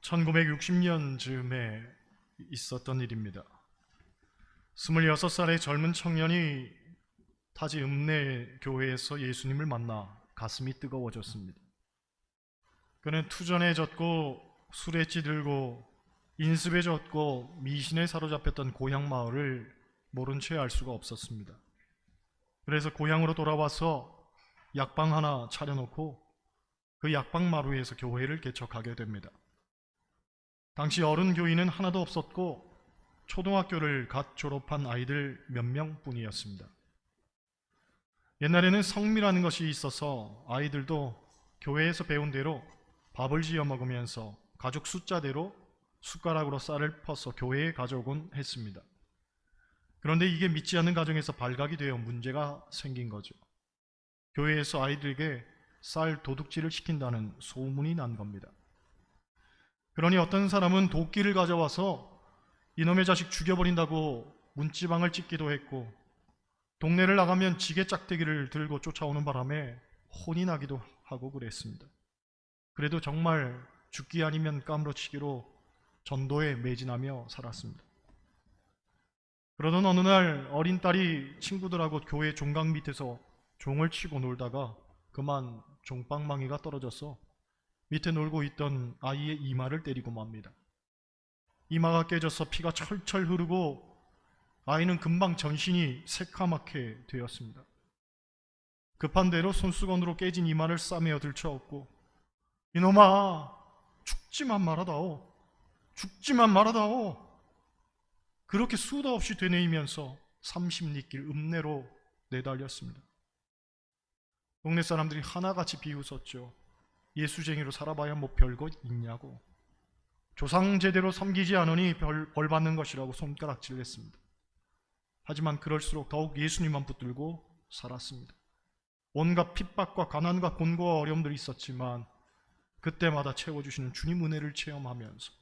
1960년 즈음에 있었던 일입니다. 26살의 젊은 청년이 타지 읍내 교회에서 예수님을 만나 가슴이 뜨거워졌습니다. 그는 투전에 젖고 술에 찌들고 인습에 젖고 미신에 사로잡혔던 고향 마을을 모른 채 알 수가 없었습니다. 그래서 고향으로 돌아와서 약방 하나 차려놓고 그 약방 마루에서 교회를 개척하게 됩니다. 당시 어른 교인은 하나도 없었고 초등학교를 갓 졸업한 아이들 몇 명뿐이었습니다. 옛날에는 성미라는 것이 있어서 아이들도 교회에서 배운 대로 밥을 지어 먹으면서 가족 숫자대로 숟가락으로 쌀을 퍼서 교회에 가져오곤 했습니다. 그런데 이게 믿지 않는 가정에서 발각이 되어 문제가 생긴 거죠. 교회에서 아이들에게 쌀 도둑질을 시킨다는 소문이 난 겁니다. 그러니 어떤 사람은 도끼를 가져와서 이놈의 자식 죽여버린다고 문지방을 찍기도 했고, 동네를 나가면 지게 짝대기를 들고 쫓아오는 바람에 혼이 나기도 하고 그랬습니다. 그래도 정말 죽기 아니면 까무러치기로 전도에 매진하며 살았습니다. 그러던 어느 날 어린 딸이 친구들하고 교회 종각 밑에서 종을 치고 놀다가 그만 종방망이가 떨어져서 밑에 놀고 있던 아이의 이마를 때리고 맙니다. 이마가 깨져서 피가 철철 흐르고 아이는 금방 전신이 새카맣게 되었습니다. 급한 대로 손수건으로 깨진 이마를 싸매어 들쳐업고, 이놈아, 죽지만 말아다오, 죽지만 말아다오, 그렇게 수도 없이 되뇌이면서 30리길 읍내로 내달렸습니다. 동네 사람들이 하나같이 비웃었죠. 예수쟁이로 살아봐야 뭐 별것 있냐고, 조상 제대로 섬기지 않으니 벌 받는 것이라고 손가락질을 했습니다. 하지만 그럴수록 더욱 예수님만 붙들고 살았습니다. 온갖 핍박과 가난과 곤고와 어려움들이 있었지만 그때마다 채워주시는 주님 은혜를 체험하면서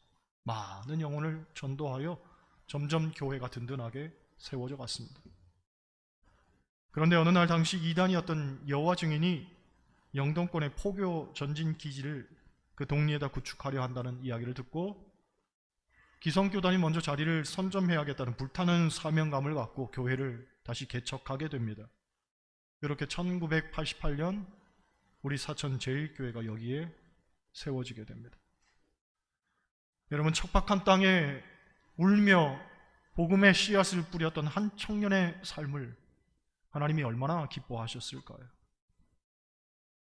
많은 영혼을 전도하여 점점 교회가 든든하게 세워져 갔습니다. 그런데 어느 날 당시 이단이었던 여호와 증인이 영동권의 포교 전진 기지를 그 동리에다 구축하려 한다는 이야기를 듣고 기성교단이 먼저 자리를 선점해야겠다는 불타는 사명감을 갖고 교회를 다시 개척하게 됩니다. 그렇게 1988년 우리 사천 제1교회가 여기에 세워지게 됩니다. 여러분, 척박한 땅에 울며 복음의 씨앗을 뿌렸던 한 청년의 삶을 하나님이 얼마나 기뻐하셨을까요?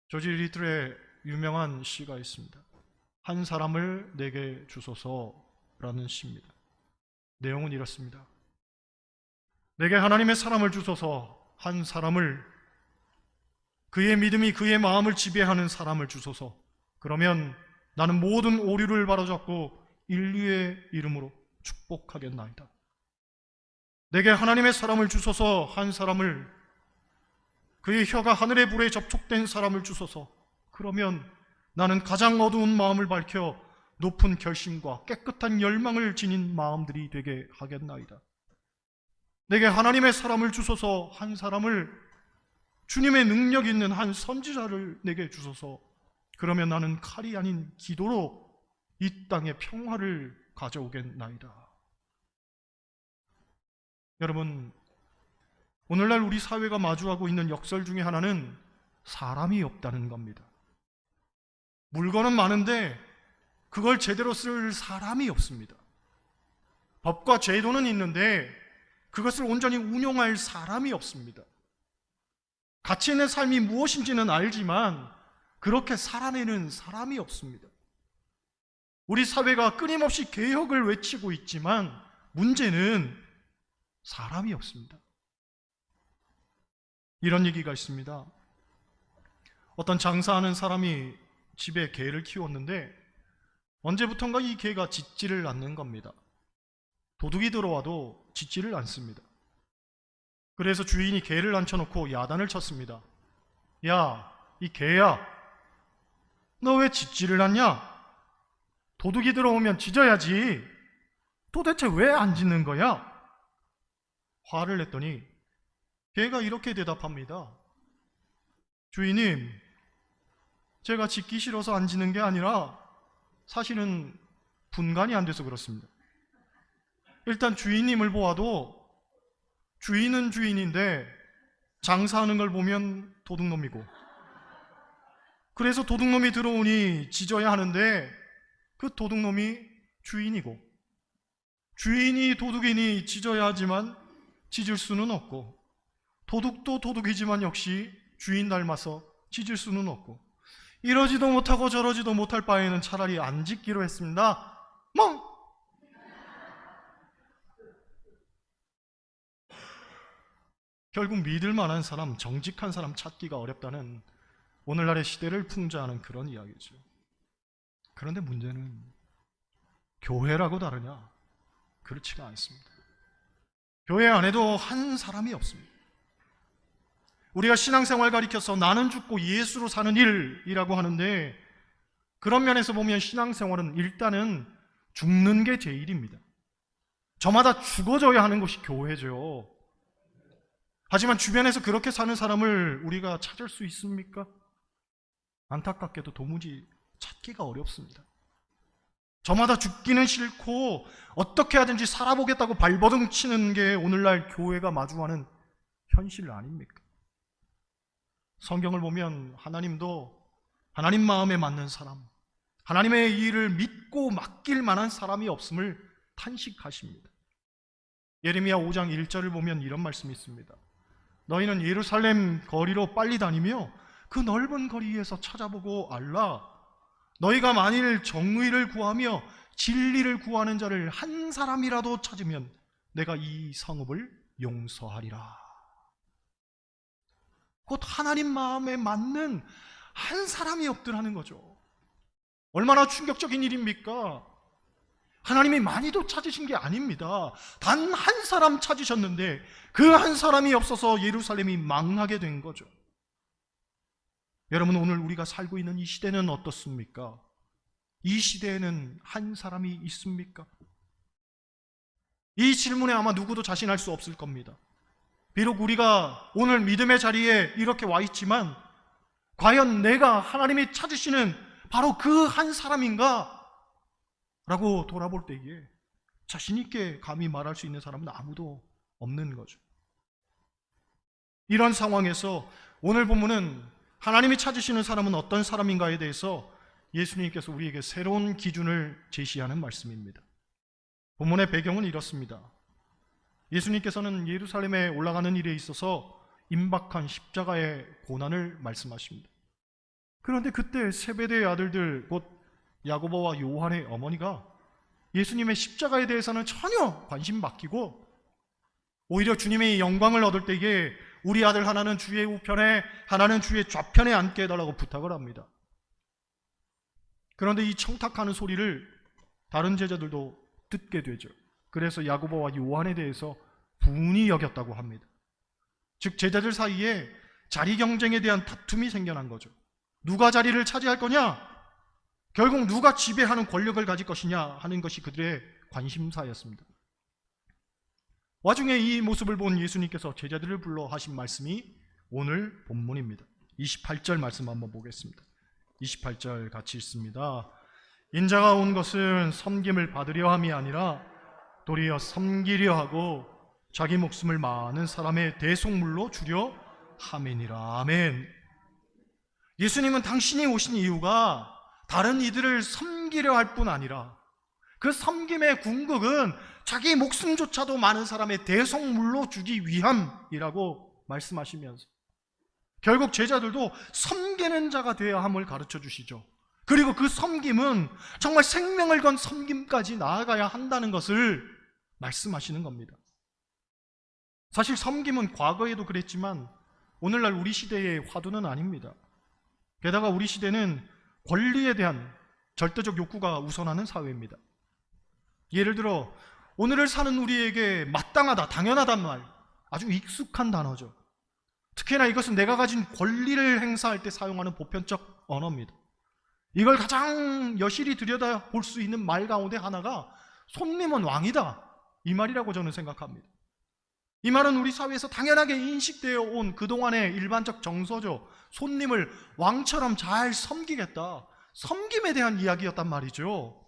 조지 리틀의 유명한 시가 있습니다. 한 사람을 내게 주소서라는 시입니다. 내용은 이렇습니다. 내게 하나님의 사람을 주소서, 한 사람을, 그의 믿음이 그의 마음을 지배하는 사람을 주소서. 그러면 나는 모든 오류를 바로잡고 인류의 이름으로 축복하겠나이다. 내게 하나님의 사람을 주소서, 한 사람을, 그의 혀가 하늘의 불에 접촉된 사람을 주소서. 그러면 나는 가장 어두운 마음을 밝혀 높은 결심과 깨끗한 열망을 지닌 마음들이 되게 하겠나이다. 내게 하나님의 사람을 주소서, 한 사람을, 주님의 능력 있는 한 선지자를 내게 주소서. 그러면 나는 칼이 아닌 기도로 이 땅에 평화를 가져오겠나이다. 여러분, 오늘날 우리 사회가 마주하고 있는 역설 중에 하나는 사람이 없다는 겁니다. 물건은 많은데 그걸 제대로 쓸 사람이 없습니다. 법과 제도는 있는데 그것을 온전히 운용할 사람이 없습니다. 가치 있는 삶이 무엇인지는 알지만 그렇게 살아내는 사람이 없습니다. 우리 사회가 끊임없이 개혁을 외치고 있지만 문제는 사람이 없습니다. 이런 얘기가 있습니다. 어떤 장사하는 사람이 집에 개를 키웠는데 언제부턴가 이 개가 짖지를 않는 겁니다. 도둑이 들어와도 짖지를 않습니다. 그래서 주인이 개를 앉혀놓고 야단을 쳤습니다. 야, 이 개야, 너 왜 짖지를 않냐? 도둑이 들어오면 짖어야지. 도대체 왜 안 짖는 거야? 화를 냈더니 개가 이렇게 대답합니다. 주인님, 제가 짖기 싫어서 안 짖는 게 아니라 사실은 분간이 안 돼서 그렇습니다. 일단 주인님을 보아도 주인은 주인인데 장사하는 걸 보면 도둑놈이고, 그래서 도둑놈이 들어오니 짖어야 하는데 그 도둑놈이 주인이고, 주인이 도둑이니 짖어야 하지만 짖을 수는 없고, 도둑도 도둑이지만 역시 주인 닮아서 짖을 수는 없고, 이러지도 못하고 저러지도 못할 바에는 차라리 안 짖기로 했습니다. 멍! 결국 믿을 만한 사람, 정직한 사람 찾기가 어렵다는 오늘날의 시대를 풍자하는 그런 이야기죠. 그런데 문제는 교회라고 다르냐? 그렇지가 않습니다. 교회 안에도 한 사람이 없습니다. 우리가 신앙생활 가리켜서 나는 죽고 예수로 사는 일이라고 하는데, 그런 면에서 보면 신앙생활은 일단은 죽는 게 제일입니다. 저마다 죽어져야 하는 것이 교회죠. 하지만 주변에서 그렇게 사는 사람을 우리가 찾을 수 있습니까? 안타깝게도 도무지 찾기가 어렵습니다. 저마다 죽기는 싫고 어떻게 하든지 살아보겠다고 발버둥 치는 게 오늘날 교회가 마주하는 현실 아닙니까? 성경을 보면 하나님도 하나님 마음에 맞는 사람, 하나님의 일을 믿고 맡길 만한 사람이 없음을 탄식하십니다. 예레미야 5장 1절을 보면 이런 말씀이 있습니다. 너희는 예루살렘 거리로 빨리 다니며 그 넓은 거리에서 찾아보고 알라. 너희가 만일 정의를 구하며 진리를 구하는 자를 한 사람이라도 찾으면 내가 이 성읍을 용서하리라. 곧 하나님 마음에 맞는 한 사람이 없더라는 거죠. 얼마나 충격적인 일입니까? 하나님이 많이도 찾으신 게 아닙니다. 단 한 사람 찾으셨는데 그 한 사람이 없어서 예루살렘이 망하게 된 거죠. 여러분, 오늘 우리가 살고 있는 이 시대는 어떻습니까? 이 시대에는 한 사람이 있습니까? 이 질문에 아마 누구도 자신할 수 없을 겁니다. 비록 우리가 오늘 믿음의 자리에 이렇게 와 있지만 과연 내가 하나님이 찾으시는 바로 그 한 사람인가? 라고 돌아볼 때에 자신 있게 감히 말할 수 있는 사람은 아무도 없는 거죠. 이런 상황에서 오늘 본문은 하나님이 찾으시는 사람은 어떤 사람인가에 대해서 예수님께서 우리에게 새로운 기준을 제시하는 말씀입니다. 본문의 배경은 이렇습니다. 예수님께서는 예루살렘에 올라가는 일에 있어서 임박한 십자가의 고난을 말씀하십니다. 그런데 그때 세베대의 아들들, 곧 야고보와 요한의 어머니가 예수님의 십자가에 대해서는 전혀 관심 맡기고 오히려 주님의 영광을 얻을 때에 우리 아들 하나는 주의 우편에 하나는 주의 좌편에 앉게 해달라고 부탁을 합니다. 그런데 이 청탁하는 소리를 다른 제자들도 듣게 되죠. 그래서 야고보와 요한에 대해서 분이 여겼다고 합니다. 즉 제자들 사이에 자리 경쟁에 대한 다툼이 생겨난 거죠. 누가 자리를 차지할 거냐? 결국 누가 지배하는 권력을 가질 것이냐 하는 것이 그들의 관심사였습니다. 와중에 이 모습을 본 예수님께서 제자들을 불러 하신 말씀이 오늘 본문입니다. 28절 말씀 한번 보겠습니다. 28절 같이 읽습니다. 인자가 온 것은 섬김을 받으려 함이 아니라 도리어 섬기려 하고 자기 목숨을 많은 사람의 대속물로 주려 함이니라. 아멘. 예수님은 당신이 오신 이유가 다른 이들을 섬기려 할 뿐 아니라 그 섬김의 궁극은 자기 목숨조차도 많은 사람의 대속물로 주기 위함이라고 말씀하시면서 결국 제자들도 섬기는 자가 되어야 함을 가르쳐 주시죠. 그리고 그 섬김은 정말 생명을 건 섬김까지 나아가야 한다는 것을 말씀하시는 겁니다. 사실 섬김은 과거에도 그랬지만 오늘날 우리 시대의 화두는 아닙니다. 게다가 우리 시대는 권리에 대한 절대적 욕구가 우선하는 사회입니다. 예를 들어 오늘을 사는 우리에게 마땅하다, 당연하단 말 아주 익숙한 단어죠. 특히나 이것은 내가 가진 권리를 행사할 때 사용하는 보편적 언어입니다. 이걸 가장 여실히 들여다볼 수 있는 말 가운데 하나가 손님은 왕이다, 이 말이라고 저는 생각합니다. 이 말은 우리 사회에서 당연하게 인식되어 온 그동안의 일반적 정서죠. 손님을 왕처럼 잘 섬기겠다, 섬김에 대한 이야기였단 말이죠.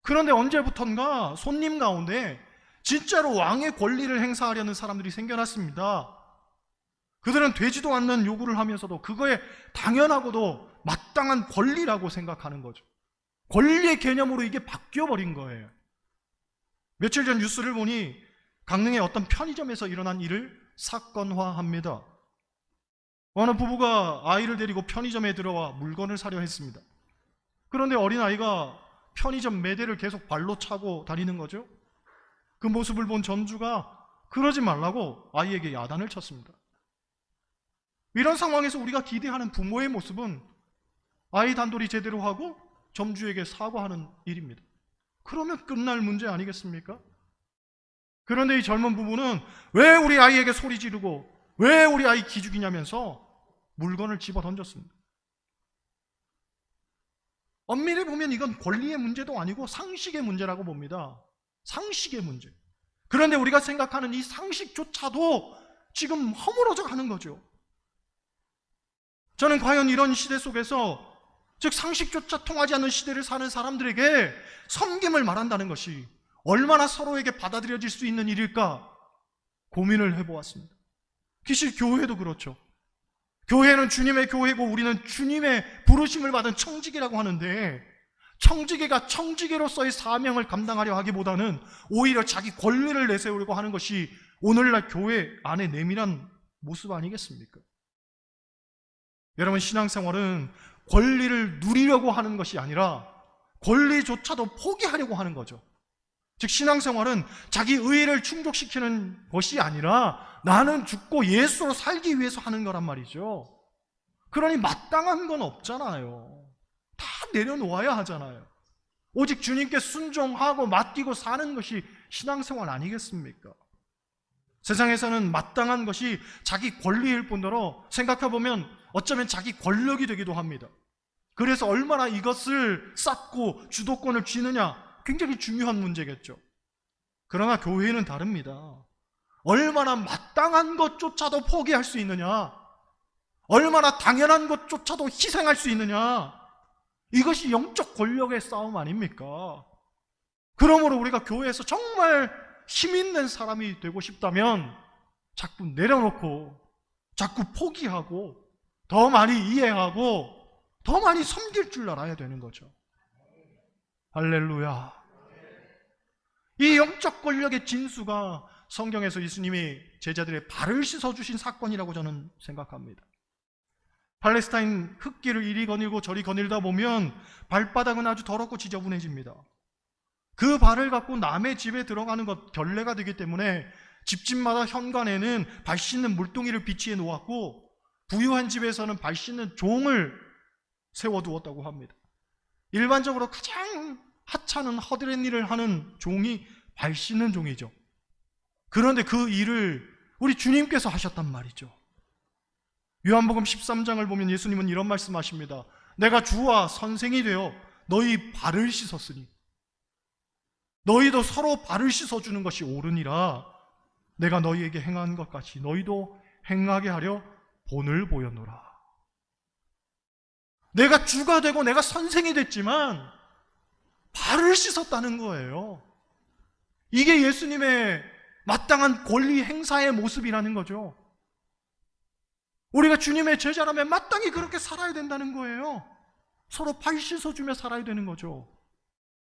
그런데 언제부턴가 손님 가운데 진짜로 왕의 권리를 행사하려는 사람들이 생겨났습니다. 그들은 되지도 않는 요구를 하면서도 그거에 당연하고도 마땅한 권리라고 생각하는 거죠. 권리의 개념으로 이게 바뀌어버린 거예요. 며칠 전 뉴스를 보니 강릉의 어떤 편의점에서 일어난 일을 사건화합니다. 어느 부부가 아이를 데리고 편의점에 들어와 물건을 사려 했습니다. 그런데 어린아이가 편의점 매대를 계속 발로 차고 다니는 거죠. 그 모습을 본 점주가 그러지 말라고 아이에게 야단을 쳤습니다. 이런 상황에서 우리가 기대하는 부모의 모습은 아이 단돌이 제대로 하고 점주에게 사과하는 일입니다. 그러면 끝날 문제 아니겠습니까? 그런데 이 젊은 부부는 왜 우리 아이에게 소리 지르고 왜 우리 아이 기죽이냐면서 물건을 집어 던졌습니다. 엄밀히 보면 이건 권리의 문제도 아니고 상식의 문제라고 봅니다. 상식의 문제. 그런데 우리가 생각하는 이 상식조차도 지금 허물어져 가는 거죠. 저는 과연 이런 시대 속에서, 즉 상식조차 통하지 않는 시대를 사는 사람들에게 섬김을 말한다는 것이 얼마나 서로에게 받아들여질 수 있는 일일까 고민을 해보았습니다. 사실 교회도 그렇죠. 교회는 주님의 교회고 우리는 주님의 부르심을 받은 청지기라고 하는데, 청지기가 청지기로서의 사명을 감당하려 하기보다는 오히려 자기 권리를 내세우려고 하는 것이 오늘날 교회 안에 내밀한 모습 아니겠습니까? 여러분, 신앙생활은 권리를 누리려고 하는 것이 아니라 권리조차도 포기하려고 하는 거죠. 즉 신앙생활은 자기 의의를 충족시키는 것이 아니라 나는 죽고 예수로 살기 위해서 하는 거란 말이죠. 그러니 마땅한 건 없잖아요. 다 내려놓아야 하잖아요. 오직 주님께 순종하고 맡기고 사는 것이 신앙생활 아니겠습니까? 세상에서는 마땅한 것이 자기 권리일 뿐더러 생각해보면 어쩌면 자기 권력이 되기도 합니다. 그래서 얼마나 이것을 쌓고 주도권을 쥐느냐 굉장히 중요한 문제겠죠. 그러나 교회는 다릅니다. 얼마나 마땅한 것조차도 포기할 수 있느냐, 얼마나 당연한 것조차도 희생할 수 있느냐, 이것이 영적 권력의 싸움 아닙니까? 그러므로 우리가 교회에서 정말 힘있는 사람이 되고 싶다면 자꾸 내려놓고 자꾸 포기하고 더 많이 이해하고 더 많이 섬길 줄 알아야 되는 거죠. 할렐루야. 이 영적 권력의 진수가 성경에서 예수님이 제자들의 발을 씻어주신 사건이라고 저는 생각합니다. 팔레스타인 흙길을 이리 거닐고 저리 거닐다 보면 발바닥은 아주 더럽고 지저분해집니다. 그 발을 갖고 남의 집에 들어가는 것 결례가 되기 때문에 집집마다 현관에는 발 씻는 물동이를 비치해 놓았고 부유한 집에서는 발 씻는 종을 세워두었다고 합니다. 일반적으로 가장 하찮은 허드렛 일을 하는 종이 발 씻는 종이죠. 그런데 그 일을 우리 주님께서 하셨단 말이죠. 요한복음 13장을 보면 예수님은 이런 말씀하십니다. 내가 주와 선생이 되어 너희 발을 씻었으니 너희도 서로 발을 씻어주는 것이 옳으니라. 내가 너희에게 행한 것 같이 너희도 행하게 하려 본을 보였노라. 내가 주가 되고 내가 선생이 됐지만 발을 씻었다는 거예요. 이게 예수님의 마땅한 권리 행사의 모습이라는 거죠. 우리가 주님의 제자라면 마땅히 그렇게 살아야 된다는 거예요. 서로 발 씻어주며 살아야 되는 거죠.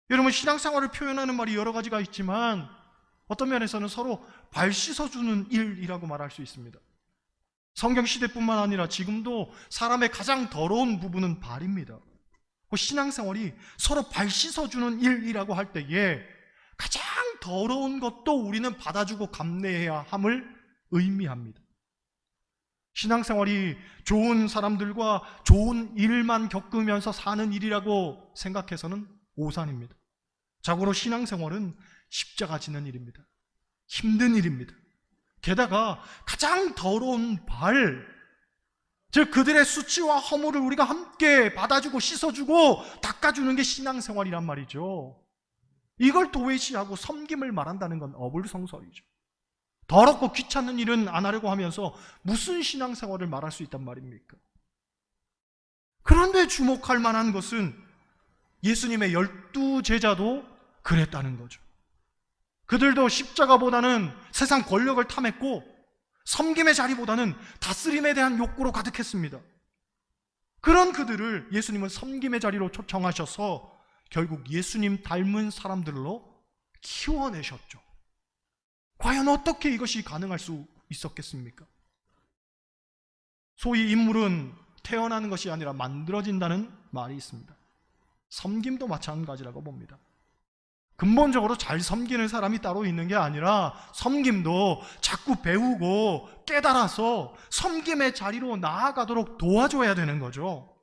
여러분, 신앙생활을 표현하는 말이 여러 가지가 있지만 어떤 면에서는 서로 발 씻어주는 일이라고 말할 수 있습니다. 성경시대뿐만 아니라 지금도 사람의 가장 더러운 부분은 발입니다. 그 신앙생활이 서로 발 씻어주는 일이라고 할 때에 가장 더러운 것도 우리는 받아주고 감내해야 함을 의미합니다. 신앙생활이 좋은 사람들과 좋은 일만 겪으면서 사는 일이라고 생각해서는 오산입니다. 자고로 신앙생활은 십자가 지는 일입니다. 힘든 일입니다. 게다가 가장 더러운 발, 즉 그들의 수치와 허물을 우리가 함께 받아주고 씻어주고 닦아주는 게 신앙생활이란 말이죠. 이걸 도외시하고 섬김을 말한다는 건 어불성설이죠. 더럽고 귀찮은 일은 안 하려고 하면서 무슨 신앙생활을 말할 수 있단 말입니까? 그런데 주목할 만한 것은 예수님의 12 제자도 그랬다는 거죠. 그들도 십자가보다는 세상 권력을 탐했고 섬김의 자리보다는 다스림에 대한 욕구로 가득했습니다. 그런 그들을 예수님은 섬김의 자리로 초청하셔서 결국 예수님 닮은 사람들로 키워내셨죠. 과연 어떻게 이것이 가능할 수 있었겠습니까? 소위 인물은 태어나는 것이 아니라 만들어진다는 말이 있습니다. 섬김도 마찬가지라고 봅니다. 근본적으로 잘 섬기는 사람이 따로 있는 게 아니라 섬김도 자꾸 배우고 깨달아서 섬김의 자리로 나아가도록 도와줘야 되는 거죠.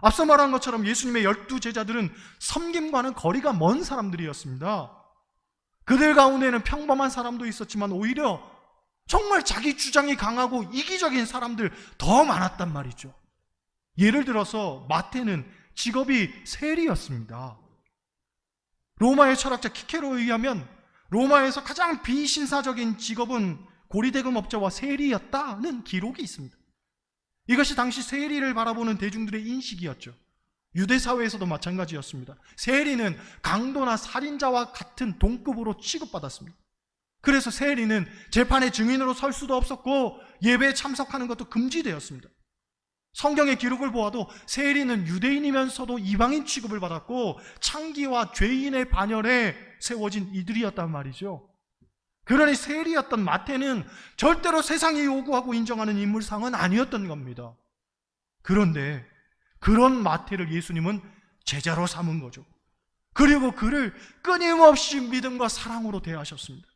앞서 말한 것처럼 예수님의 12제자들은 섬김과는 거리가 먼 사람들이었습니다. 그들 가운데는 평범한 사람도 있었지만 오히려 정말 자기 주장이 강하고 이기적인 사람들 더 많았단 말이죠. 예를 들어서 마태는 직업이 세리였습니다. 로마의 철학자 키케로에 의하면 로마에서 가장 비신사적인 직업은 고리대금업자와 세리였다는 기록이 있습니다. 이것이 당시 세리를 바라보는 대중들의 인식이었죠. 유대 사회에서도 마찬가지였습니다. 세리는 강도나 살인자와 같은 동급으로 취급받았습니다. 그래서 세리는 재판의 증인으로 설 수도 없었고 예배에 참석하는 것도 금지되었습니다. 성경의 기록을 보아도 세리는 유대인이면서도 이방인 취급을 받았고 창기와 죄인의 반열에 세워진 이들이었단 말이죠. 그러니 세리였던 마태는 절대로 세상이 요구하고 인정하는 인물상은 아니었던 겁니다. 그런데 그런 마태를 예수님은 제자로 삼은 거죠. 그리고 그를 끊임없이 믿음과 사랑으로 대하셨습니다.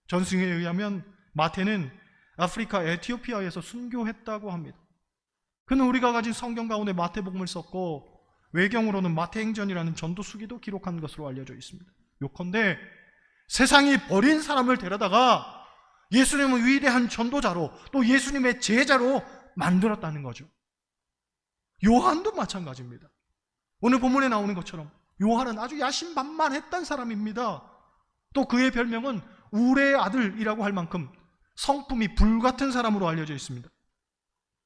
전승에 의하면 마태는 아프리카 에티오피아에서 순교했다고 합니다. 그는 우리가 가진 성경 가운데 마태복음을 썼고 외경으로는 마태행전이라는 전도수기도 기록한 것으로 알려져 있습니다. 요컨대 세상이 버린 사람을 데려다가 예수님은 위대한 전도자로 또 예수님의 제자로 만들었다는 거죠. 요한도 마찬가지입니다. 오늘 본문에 나오는 것처럼 요한은 아주 야심만만했던 사람입니다. 또 그의 별명은 울의 아들이라고 할 만큼 성품이 불같은 사람으로 알려져 있습니다.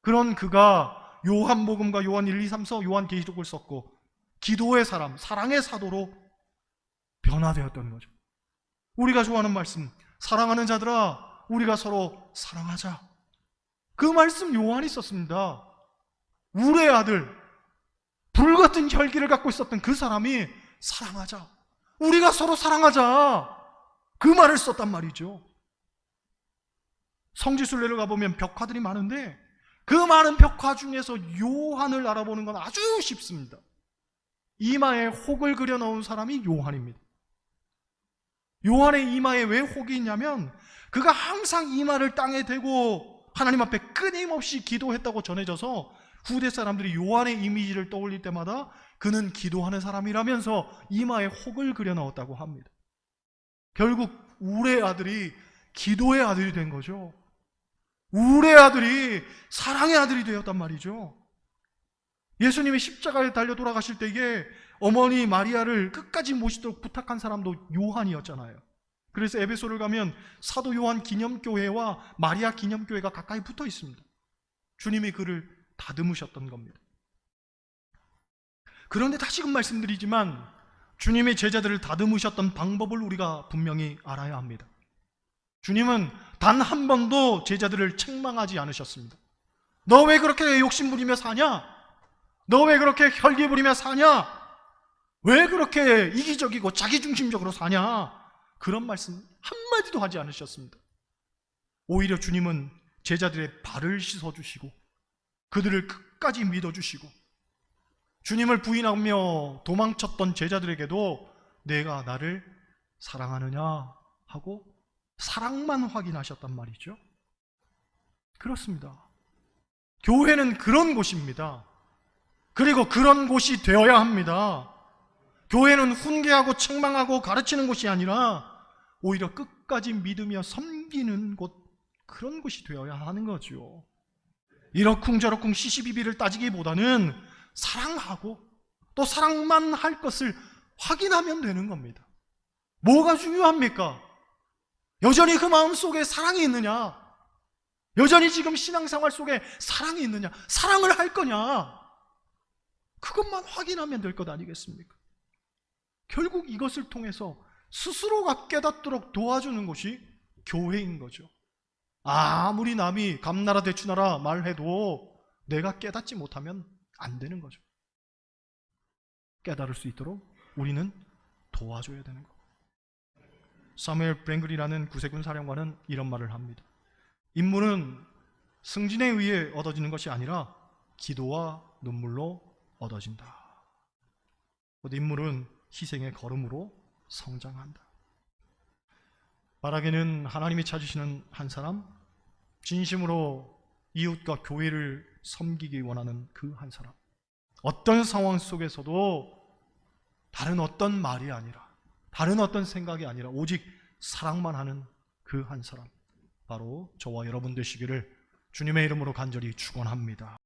그런 그가 요한복음과 요한 1, 2, 3서 요한계시록을 썼고 기도의 사람, 사랑의 사도로 변화되었던 거죠. 우리가 좋아하는 말씀, 사랑하는 자들아 우리가 서로 사랑하자. 그 말씀 요한이 썼습니다. 울의 아들, 불같은 혈기를 갖고 있었던 그 사람이 사랑하자, 우리가 서로 사랑하자, 그 말을 썼단 말이죠. 성지순례를 가보면 벽화들이 많은데 그 많은 벽화 중에서 요한을 알아보는 건 아주 쉽습니다. 이마에 혹을 그려 넣은 사람이 요한입니다. 요한의 이마에 왜 혹이 있냐면 그가 항상 이마를 땅에 대고 하나님 앞에 끊임없이 기도했다고 전해져서 후대 사람들이 요한의 이미지를 떠올릴 때마다 그는 기도하는 사람이라면서 이마에 혹을 그려 넣었다고 합니다. 결국 울의 아들이 기도의 아들이 된 거죠. 울의 아들이 사랑의 아들이 되었단 말이죠. 예수님이 십자가에 달려 돌아가실 때에 어머니 마리아를 끝까지 모시도록 부탁한 사람도 요한이었잖아요. 그래서 에베소를 가면 사도 요한 기념교회와 마리아 기념교회가 가까이 붙어 있습니다. 주님이 그를 다듬으셨던 겁니다. 그런데 다시금 말씀드리지만 주님의 제자들을 다듬으셨던 방법을 우리가 분명히 알아야 합니다. 주님은 단 한 번도 제자들을 책망하지 않으셨습니다. 너 왜 그렇게 욕심부리며 사냐? 너 왜 그렇게 혈기 부리며 사냐? 왜 그렇게 이기적이고 자기중심적으로 사냐? 그런 말씀 한마디도 하지 않으셨습니다. 오히려 주님은 제자들의 발을 씻어주시고 그들을 끝까지 믿어주시고 주님을 부인하며 도망쳤던 제자들에게도 내가 나를 사랑하느냐 하고 사랑만 확인하셨단 말이죠. 그렇습니다. 교회는 그런 곳입니다. 그리고 그런 곳이 되어야 합니다. 교회는 훈계하고 책망하고 가르치는 곳이 아니라 오히려 끝까지 믿으며 섬기는 곳, 그런 곳이 되어야 하는 거죠. 이러쿵저러쿵 시시비비를 따지기보다는 사랑하고 또 사랑만 할 것을 확인하면 되는 겁니다. 뭐가 중요합니까? 여전히 그 마음속에 사랑이 있느냐? 여전히 지금 신앙생활 속에 사랑이 있느냐? 사랑을 할 거냐? 그것만 확인하면 될 것 아니겠습니까? 결국 이것을 통해서 스스로가 깨닫도록 도와주는 것이 교회인 거죠. 아무리 남이 감나라 대추나라 말해도 내가 깨닫지 못하면 안 되는 거죠. 깨달을 수 있도록 우리는 도와줘야 되는 거. 사무엘 브랭글이라는 구세군 사령관은 이런 말을 합니다. 인물은 승진에 의해 얻어지는 것이 아니라 기도와 눈물로 얻어진다. 인물은 희생의 걸음으로 성장한다. 바라기는 하나님이 찾으시는 한 사람, 진심으로 이웃과 교회를 섬기기 원하는 그 한 사람, 어떤 상황 속에서도 다른 어떤 말이 아니라, 다른 어떤 생각이 아니라 오직 사랑만 하는 그 한 사람, 바로 저와 여러분 되시기를 주님의 이름으로 간절히 축원합니다.